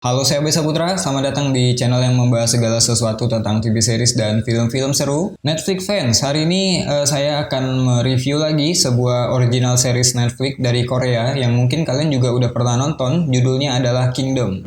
Halo, saya Besa Putra. Selamat datang di channel yang membahas segala sesuatu tentang TV series dan film-film seru. Netflix fans, hari ini saya akan mereview lagi sebuah original series Netflix dari Korea yang mungkin kalian juga udah pernah nonton. Judulnya adalah Kingdom.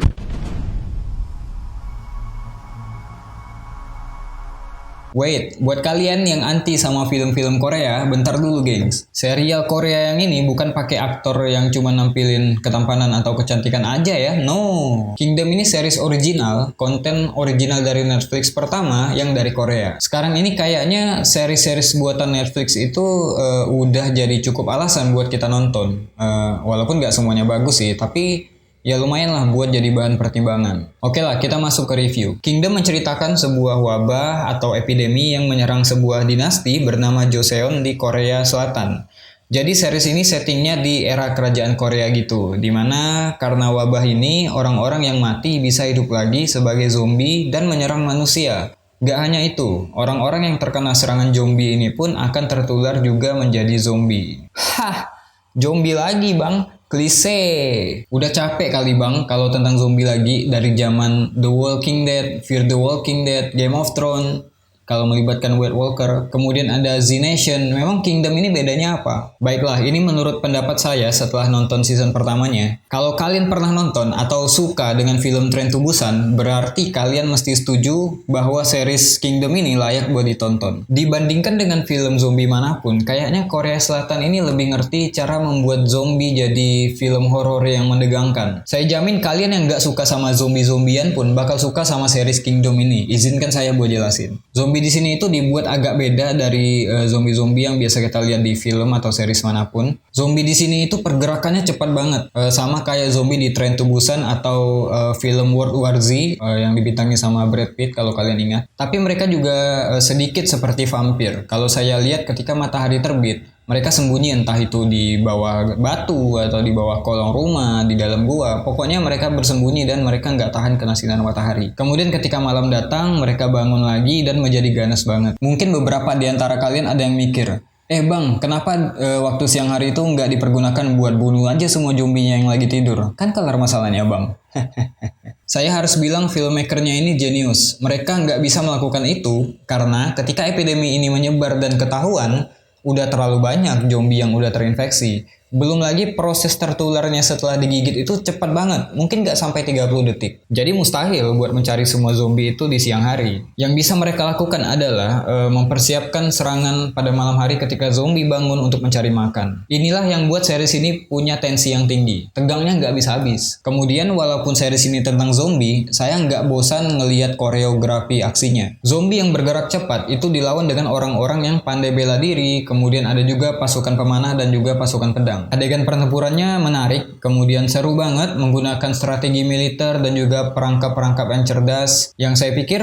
Wait, buat kalian yang anti sama film-film Korea, bentar dulu gengs. Serial Korea yang ini bukan pakai aktor yang cuma nampilin ketampanan atau kecantikan aja ya, no. Kingdom ini series original, konten original dari Netflix pertama yang dari Korea. Sekarang ini kayaknya series-series buatan Netflix itu udah jadi cukup alasan buat kita nonton. Walaupun nggak semuanya bagus sih, tapi ya lumayan lah buat jadi bahan pertimbangan. Oke lah, kita masuk ke review. Kingdom menceritakan sebuah wabah atau epidemi yang menyerang sebuah dinasti bernama Joseon di Korea Selatan. Jadi series ini settingnya di era kerajaan Korea gitu, dimana karena wabah ini orang-orang yang mati bisa hidup lagi sebagai zombie dan menyerang manusia. Gak hanya itu, orang-orang yang terkena serangan zombie ini pun akan tertular juga menjadi zombie. Hah, zombie lagi bang? Klise. Udah capek kali bang kalau tentang zombie lagi dari zaman The Walking Dead, Fear the Walking Dead, Game of Thrones. Kalau melibatkan White Walker, kemudian ada Z Nation. Memang Kingdom ini bedanya apa? Baiklah, ini menurut pendapat saya setelah nonton season pertamanya. Kalau kalian pernah nonton atau suka dengan film Train to Busan, berarti kalian mesti setuju bahwa series Kingdom ini layak buat ditonton. Dibandingkan dengan film zombie manapun, kayaknya Korea Selatan ini lebih ngerti cara membuat zombie jadi film horor yang menegangkan. Saya jamin kalian yang gak suka sama zombie-zombian pun bakal suka sama series Kingdom ini. Izinkan saya buat jelasin. Zombie di sini itu dibuat agak beda dari zombie-zombie yang biasa kita lihat di film atau series manapun. Zombie di sini itu pergerakannya cepat banget, sama kayak zombie di Train to Busan atau film World War Z yang dibintangi sama Brad Pitt kalau kalian ingat. Tapi mereka juga sedikit seperti vampir. Kalau saya lihat ketika matahari terbit, mereka sembunyi entah itu di bawah batu atau di bawah kolong rumah, di dalam gua. Pokoknya mereka bersembunyi dan mereka nggak tahan kena sinar matahari. Kemudian ketika malam datang, mereka bangun lagi dan menjadi ganas banget. Mungkin beberapa di antara kalian ada yang mikir, bang, kenapa waktu siang hari itu nggak dipergunakan buat bunuh aja semua zombinya yang lagi tidur? Kan kelar masalahnya bang. Saya harus bilang filmmakernya ini jenius. Mereka nggak bisa melakukan itu karena ketika epidemi ini menyebar dan ketahuan, udah terlalu banyak zombie yang udah terinfeksi. Belum lagi proses tertularnya setelah digigit itu cepat banget, mungkin nggak sampai 30 detik. Jadi mustahil buat mencari semua zombie itu di siang hari. Yang bisa mereka lakukan adalah mempersiapkan serangan pada malam hari ketika zombie bangun untuk mencari makan. Inilah yang buat series ini punya tensi yang tinggi. Tegangnya nggak habis-habis. Kemudian walaupun series ini tentang zombie, saya nggak bosan ngelihat koreografi aksinya. Zombie yang bergerak cepat itu dilawan dengan orang-orang yang pandai bela diri, kemudian ada juga pasukan pemanah dan juga pasukan pedang. Adegan pertempurannya menarik, kemudian seru banget menggunakan strategi militer dan juga perangkap-perangkap yang cerdas. Yang saya pikir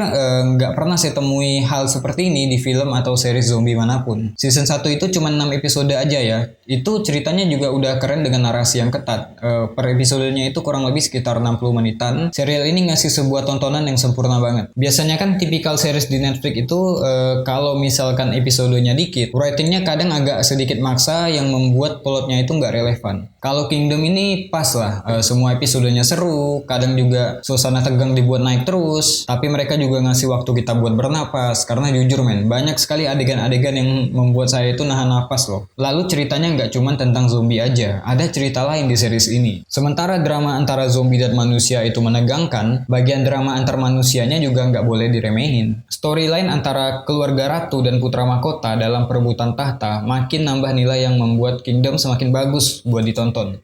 nggak pernah saya temui hal seperti ini di film atau series zombie manapun. Season 1 itu cuma 6 episode aja ya. Itu ceritanya juga udah keren dengan narasi yang ketat. Per episodenya itu kurang lebih sekitar 60 menitan. Serial ini ngasih sebuah tontonan yang sempurna banget. Biasanya kan tipikal series di Netflix itu kalau misalkan episodenya dikit, writingnya kadang agak sedikit maksa yang membuat plotnya itu nggak relevan. Kalau Kingdom ini pas lah, semua episodenya seru, kadang juga suasana tegang dibuat naik terus, tapi mereka juga ngasih waktu kita buat bernapas, karena jujur men, banyak sekali adegan-adegan yang membuat saya itu nahan napas loh. Lalu ceritanya nggak cuma tentang zombie aja, ada cerita lain di series ini. Sementara drama antara zombie dan manusia itu menegangkan, bagian drama antar manusianya juga nggak boleh diremehin. Storyline antara keluarga ratu dan putra mahkota dalam perebutan tahta makin nambah nilai yang membuat Kingdom semakin bagus buat ditonton.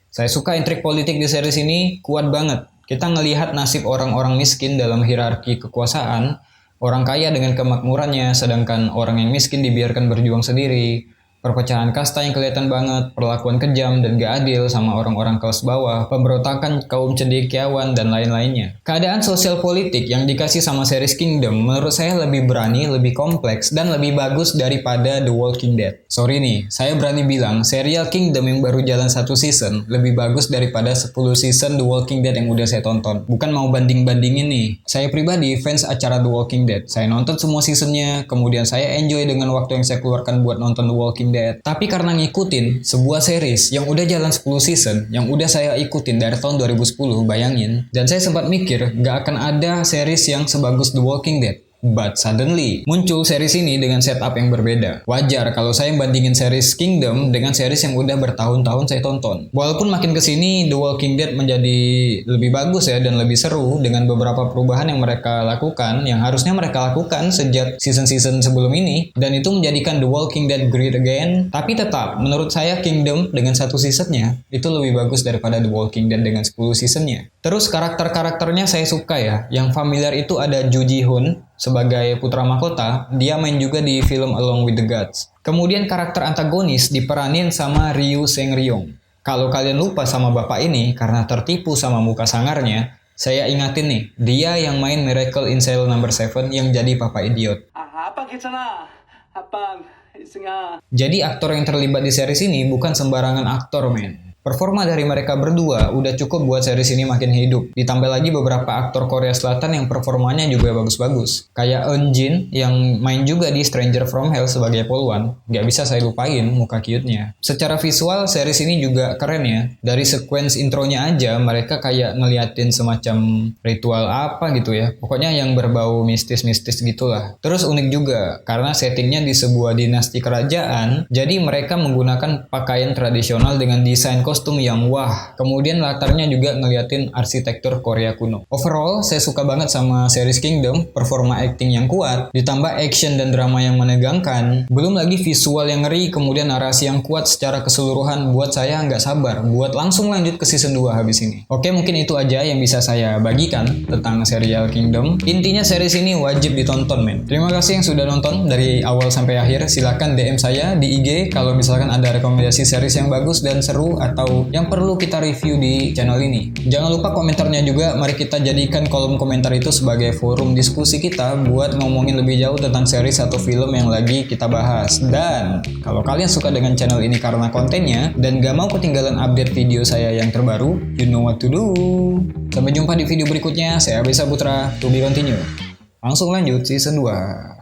Saya suka intrik politik di series ini, kuat banget. Kita ngelihat nasib orang-orang miskin dalam hierarki kekuasaan, orang kaya dengan kemakmurannya, sedangkan orang yang miskin dibiarkan berjuang sendiri. Perpecahan kasta yang kelihatan banget, perlakuan kejam dan gak adil sama orang-orang kelas bawah, pemberontakan kaum cendekiawan, dan lain-lainnya. Keadaan sosial politik yang dikasih sama series Kingdom menurut saya lebih berani, lebih kompleks, dan lebih bagus daripada The Walking Dead. Sorry nih, saya berani bilang serial Kingdom yang baru jalan 1 season lebih bagus daripada 10 season The Walking Dead yang udah saya tonton. Bukan mau banding-bandingin nih. Saya pribadi fans acara The Walking Dead. Saya nonton semua seasonnya, kemudian saya enjoy dengan waktu yang saya keluarkan buat nonton The Walking Walking Dead. Tapi karena ngikutin sebuah series yang udah jalan 10 season, yang udah saya ikutin dari tahun 2010, bayangin. Dan saya sempat mikir, gak akan ada series yang sebagus The Walking Dead. But suddenly, muncul series ini dengan setup yang berbeda. Wajar kalau saya bandingin series Kingdom dengan series yang udah bertahun-tahun saya tonton. Walaupun makin kesini, The Walking Dead menjadi lebih bagus ya dan lebih seru dengan beberapa perubahan yang mereka lakukan, yang harusnya mereka lakukan sejak season-season sebelum ini, dan itu menjadikan The Walking Dead great again. Tapi tetap, menurut saya Kingdom dengan 1 seasonnya, itu lebih bagus daripada The Walking Dead dengan 10 seasonnya. Terus karakter-karakternya saya suka ya. Yang familiar itu ada Ju Ji-hoon sebagai putra mahkota, dia main juga di film Along with the Gods. Kemudian karakter antagonis diperanin sama Ryu Seung-ryong. Kalau kalian lupa sama bapak ini karena tertipu sama muka sangarnya, saya ingatin nih, dia yang main Miracle in Cell No. 7 yang jadi papa idiot. Jadi aktor yang terlibat di series ini bukan sembarangan aktor, men. Performa dari mereka berdua udah cukup buat series ini makin hidup. Ditambah lagi beberapa aktor Korea Selatan yang performanya juga bagus-bagus. Kayak Eun Jin yang main juga di Stranger from Hell sebagai Polwan. Gak bisa saya lupain muka cute-nya. Secara visual, series ini juga keren ya. Dari sequence intronya aja, mereka kayak ngeliatin semacam ritual apa gitu ya. Pokoknya yang berbau mistis-mistis gitulah. Terus unik juga, karena settingnya di sebuah dinasti kerajaan, jadi mereka menggunakan pakaian tradisional dengan desain kostum yang wah. Kemudian latarnya juga ngeliatin arsitektur Korea kuno. Overall, saya suka banget sama series Kingdom, performa acting yang kuat, ditambah action dan drama yang menegangkan, belum lagi visual yang ngeri, kemudian narasi yang kuat secara keseluruhan buat saya nggak sabar buat langsung lanjut ke season 2 habis ini. Oke, mungkin itu aja yang bisa saya bagikan tentang serial Kingdom. Intinya series ini wajib ditonton, men. Terima kasih yang sudah nonton dari awal sampai akhir. Silakan DM saya di IG kalau misalkan ada rekomendasi series yang bagus dan seru atau yang perlu kita review di channel ini. Jangan lupa komentarnya juga, mari kita jadikan kolom komentar itu sebagai forum diskusi kita buat ngomongin lebih jauh tentang series atau film yang lagi kita bahas. Dan kalau kalian suka dengan channel ini karena kontennya dan gak mau ketinggalan update video saya yang terbaru, you know what to do. Sampai jumpa di video berikutnya, saya Abisa Putra, to be continue. Langsung lanjut season 2.